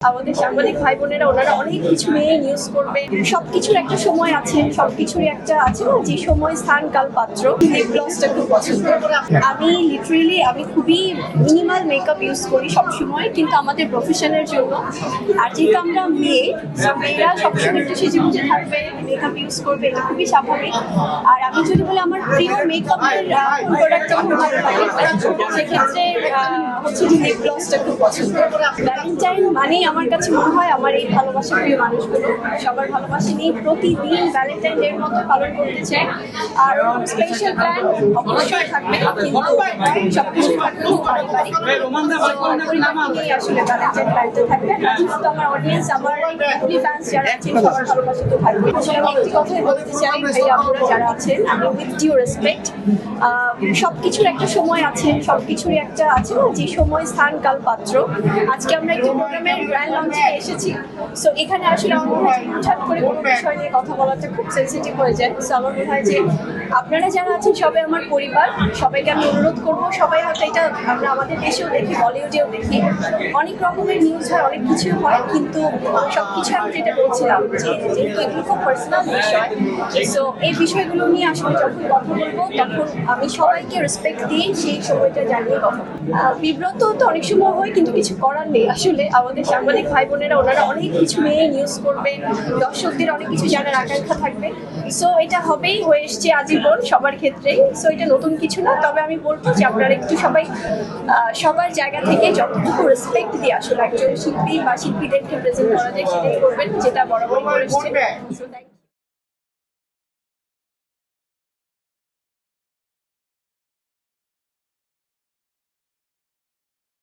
আমাদের সাংবাদিক ভাই বোনেরা ওনারা অনেক কিছু নিয়ে নিউজ করবে, সবকিছুর একটা সময় আছে, সবকিছুরই একটা আছে না যে সময় স্থান কাল পাত্র। লিপ গ্লসটা খুব পছন্দ। আমি খুবই মিনিমাল মেকআপ ইউজ করি সবসময়, কিন্তু আমাদের প্রফেশনের জন্য। আর যেহেতু আমরা মেয়েরা সবসময় একটু সেজে বুঝে থাকবে, মেকআপ ইউজ করবে, এটা খুবই স্বাভাবিক। আর আমি যদি বলি আমার প্রিয় মেকআপের প্রোডাক্টটা খুব ভালো লাগে, সেক্ষেত্রে হচ্ছে যে লিপ গ্লসটা খুব পছন্দ। ভ্যালেন্টাইন মানেই আমার কাছে মনে হয় আমার এই ভালোবাসা প্রিয় মানুষগুলো সবার ভালোবাসা নিয়ে প্রতিদিন ভ্যালেন্টাইন ডে মতো পালন করতে চাই। আর স্পেশাল প্ল্যান অবশ্যই থাকবে, কিন্তু সবকিছু থাকবে পারিবারিক আসলে ভ্যালেন্টাইন প্ল্যানটা থাকবে। যেহেতু আমার অডিয়েন্স, আমার ফ্যান্স যারা আছেন সবার ভালোবাসা তো থাকবে। আসলে আমি একটি কথাই বলতে চাই, ভাই আপনারা যারা আছেন, আমি উইথ ডিউ রেসপেক্ট, সবকিছুর একটা সময় আছে, সবকিছুরই একটা আছে না যে সময় স্থান কাল পাত্র। আজকে আমরা একটি প্রোগ্রামের গ্র্যান্ড লঞ্চে এসেছি, সো এখানে আসলে আমার মনে হয় হঠাৎ করে কোনো বিষয় নিয়ে কথা বলাটা খুব সেন্সিটিভ হয়ে যায়। সো আমার মনে হয় যে আপনারা যারা আছেন সবাই আমার পরিবার, সবাইকে আমি অনুরোধ করবো, সবাই হয়তো এটা আমরা আমাদের দেশেও দেখি, বলিউডেও দেখি, অনেক রকমের নিউজ হয়, অনেক কিছু হয়, কিন্তু সবকিছু আমি যেটা বলছিলাম যে যেহেতু এগুলো খুব পার্সোনাল বিষয়, সো এই বিষয়গুলো নিয়ে আসলে যখন কথা বলবো তখন আমি সবাইকে রেসপেক্ট দিয়ে সেই সময়টা জানিয়ে কথা বিব্রত তো অনেক সময় হয়, কিন্তু কিছু করার নেই। আসলে আমাদের সাংবাদিক ভাই বোনেরা ওনারা অনেক কিছু নিয়ে নিউজ করবে, দর্শকদের অনেক কিছু জানার আকাঙ্ক্ষা থাকবে। সো এটা হবেই, হয়ে এসছে আজীবন সবার ক্ষেত্রেই। সো এটা নতুন কিছু না, তবে আমি বলবো যে আপনারা একটু সবাই সবার জায়গা থেকে যতটুকু রেসপেক্ট দিয়ে আসলে একজন শিল্পী বা শিল্পীদেরকে প্রেজেন্ট করা যায় সেটাই করবেন, যেটা বরাবরই করে এসছে।